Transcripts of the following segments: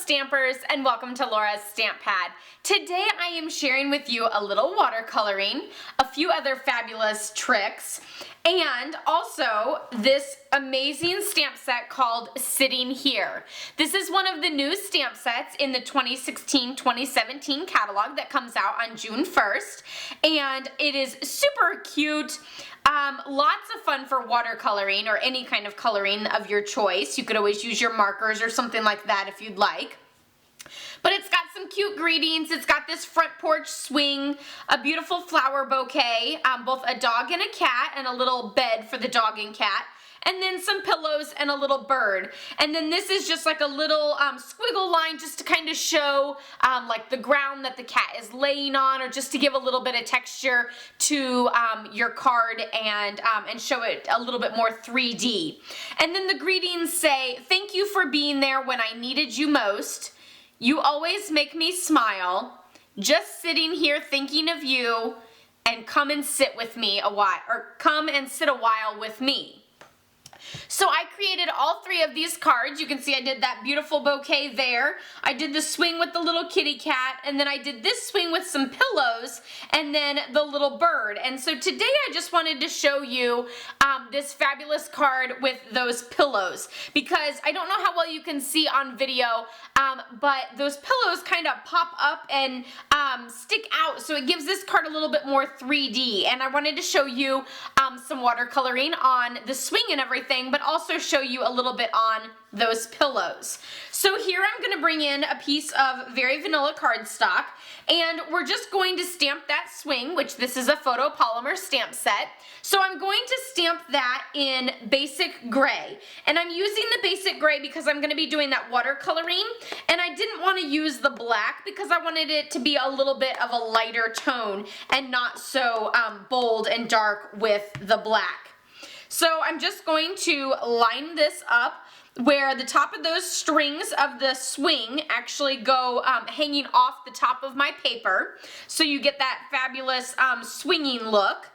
Stampers, and welcome to Laura's Stamp Pad. Today I am sharing with you a little watercoloring, a few other fabulous tricks, and also this amazing stamp set called Sitting Here. This is one of the new stamp sets in the 2016-2017 catalog that comes out on June 1st, and it is super cute. Lots of fun for watercoloring or any kind of coloring of your choice. You could always use your markers or something like that if you'd like. But it's got some cute greetings. It's got this front porch swing, a beautiful flower bouquet, both a dog and a cat, and a little bed for the dog and cat, and then some pillows and a little bird. And then this is just like a little squiggle line just to kind of show like the ground that the cat is laying on, or just to give a little bit of texture to your card and show it a little bit more 3D. And then the greetings say, "Thank you for being there when I needed you most. You always make me smile. Just sitting here thinking of you, and come and sit with me a while, or come and sit a while with me." So I created all three of these cards. You can see I did that beautiful bouquet there. I did the swing with the little kitty cat, and then I did this swing with some pillows, and then the little bird. And so today I just wanted to show you this fabulous card with those pillows, because I don't know how well you can see on video, but those pillows kind of pop up and stick out, so it gives this card a little bit more 3D. And I wanted to show you some watercoloring on the swing and everything, but also show you a little bit on those pillows. So here I'm going to bring in a piece of very vanilla cardstock, and we're just going to stamp that swing, which this is a photopolymer stamp set. So I'm going to stamp that in basic gray, and I'm using the basic gray because I'm going to be doing that watercoloring, and I didn't want to use the black because I wanted it to be a little bit of a lighter tone and not so bold and dark with the black. So I'm just going to line this up where the top of those strings of the swing actually go hanging off the top of my paper, so you get that fabulous swinging look.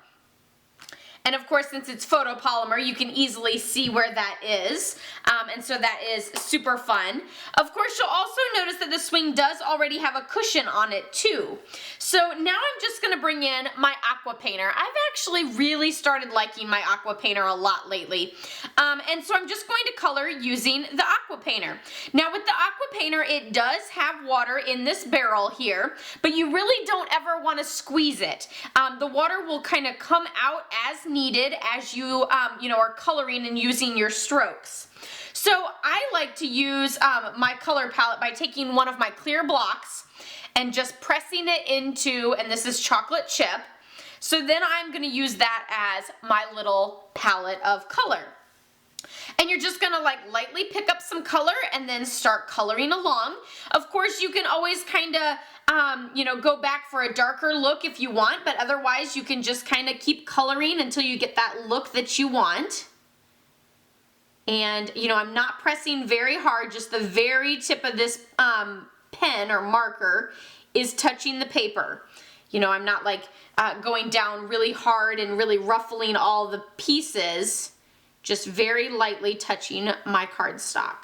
And of course, since it's photopolymer, you can easily see where that is, and so that is super fun. Of course, you'll also notice that the swing does already have a cushion on it too. So now I'm just going to bring in my Aqua Painter. I've actually really started liking my Aqua Painter a lot lately, and so I'm just going to color using the Aqua Painter. Now with the Aqua Painter, it does have water in this barrel here, but you really don't ever want to squeeze it. The water will kind of come out as needed as you are coloring and using your strokes. So I like to use my color palette by taking one of my clear blocks and just pressing it into, and this is chocolate chip, so then I'm going to use that as my little palette of color. And you're just going to like lightly pick up some color and then start coloring along. Of course, you can always kind of go back for a darker look if you want, but otherwise you can just kind of keep coloring until you get that look that you want. And I'm not pressing very hard, just the very tip of this pen or marker is touching the paper. I'm not like going down really hard and really ruffling all the pieces, just very lightly touching my cardstock.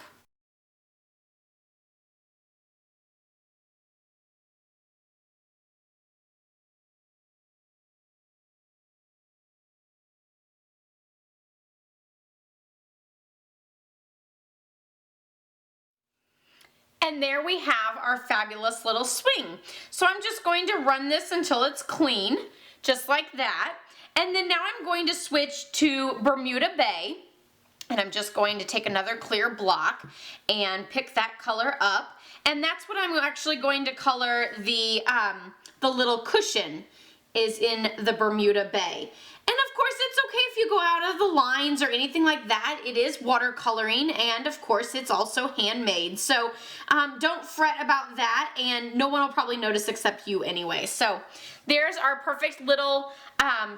And there we have our fabulous little swing. So I'm just going to run this until it's clean, just like that. And then now I'm going to switch to Bermuda Bay. And I'm just going to take another clear block and pick that color up. And that's what I'm actually going to color the little cushion is in the Bermuda Bay. And of course, it's okay if you go out of the lines or anything like that. It is watercoloring, and of course, it's also handmade. So don't fret about that, and no one will probably notice except you anyway. So there's our perfect little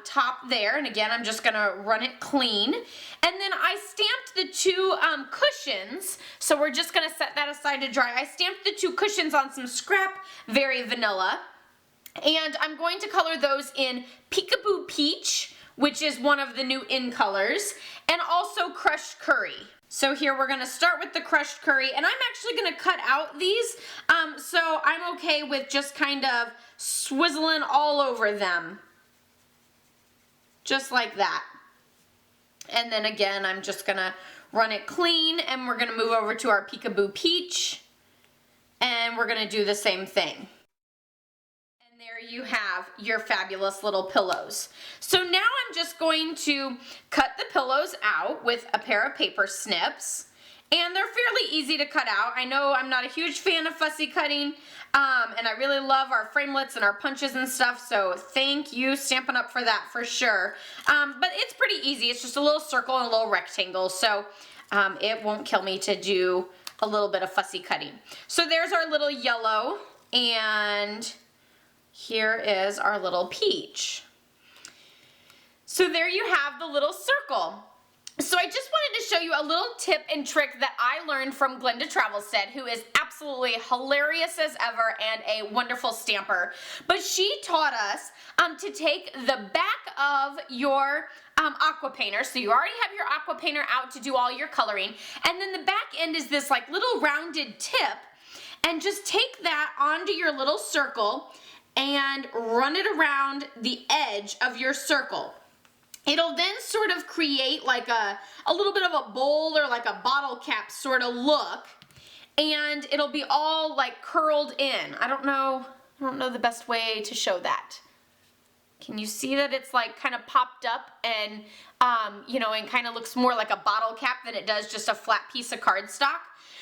top there, and again, I'm just gonna run it clean. And then I stamped the two cushions, so we're just gonna set that aside to dry. I stamped the two cushions on some scrap Very Vanilla, and I'm going to color those in Peekaboo Peach, which is one of the new in colors, and also Crushed Curry. So here we're gonna start with the crushed curry, and I'm actually gonna cut out these, so I'm okay with just kind of swizzling all over them. Just like that. And then again, I'm just gonna run it clean, and we're gonna move over to our Peekaboo Peach, and we're gonna do the same thing. And there you have your fabulous little pillows. So now I'm just going to cut the pillows out with a pair of paper snips. And they're fairly easy to cut out. I know I'm not a huge fan of fussy cutting, and I really love our framelits and our punches and stuff, so thank you, Stampin' Up! For that for sure. But it's pretty easy. It's just a little circle and a little rectangle, so it won't kill me to do a little bit of fussy cutting. So there's our little yellow, and here is our little peach. So there you have the little circle. So I just wanted to show you a little tip and trick that I learned from Glenda Travelstead, who is absolutely hilarious as ever and a wonderful stamper. But she taught us to take the back of your Aqua Painter, so you already have your Aqua Painter out to do all your coloring, and then the back end is this like little rounded tip, and just take that onto your little circle and run it around the edge of your circle. It'll then sort of create like a little bit of a bowl or like a bottle cap sort of look, and it'll be all like curled in. I don't know the best way to show that. Can you see that it's like kind of popped up and you know, and kind of looks more like a bottle cap than it does just a flat piece of cardstock?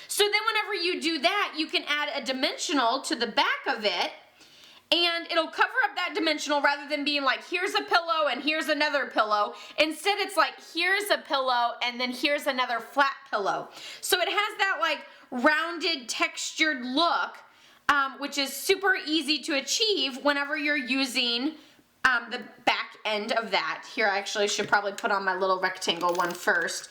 So then whenever you do that, you can add a dimensional to the back of it, and it'll cover up that dimensional rather than being like, here's a pillow and here's another pillow. Instead, it's like, here's a pillow and then here's another flat pillow. So it has that like rounded textured look, which is super easy to achieve whenever you're using the back end of that. Here, I actually should probably put on my little rectangle one first.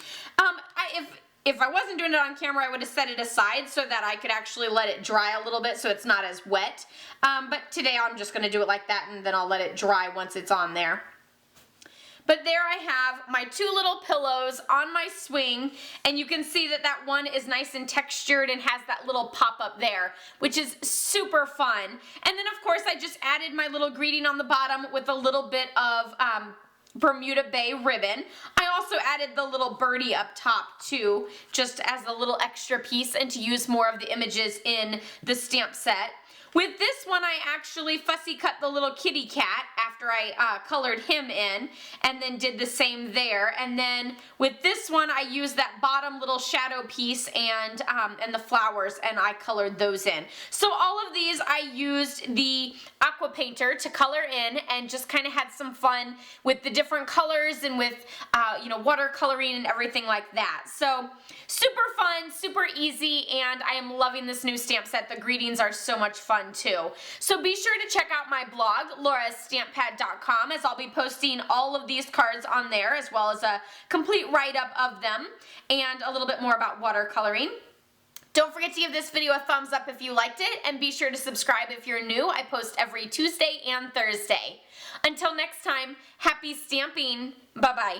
If I wasn't doing it on camera, I would have set it aside so that I could actually let it dry a little bit so it's not as wet. But today I'm just going to do it like that, and then I'll let it dry once it's on there. But there I have my two little pillows on my swing, and you can see that that one is nice and textured and has that little pop-up there, which is super fun. And then of course I just added my little greeting on the bottom with a little bit of Bermuda Bay ribbon. I also added the little birdie up top too, just as a little extra piece and to use more of the images in the stamp set. With this one, I actually fussy cut the little kitty cat after I colored him in, and then did the same there. And then with this one, I used that bottom little shadow piece and the flowers, and I colored those in. So all of these, I used the Aqua Painter to color in, and just kind of had some fun with the different colors and with you know, watercoloring and everything like that. So super fun, super easy, and I am loving this new stamp set. The greetings are so much fun too. So be sure to check out my blog, laurastampad.com, as I'll be posting all of these cards on there, as well as a complete write-up of them and a little bit more about watercoloring. Don't forget to give this video a thumbs up if you liked it, and be sure to subscribe if you're new. I post every Tuesday and Thursday. Until next time, happy stamping. Bye-bye.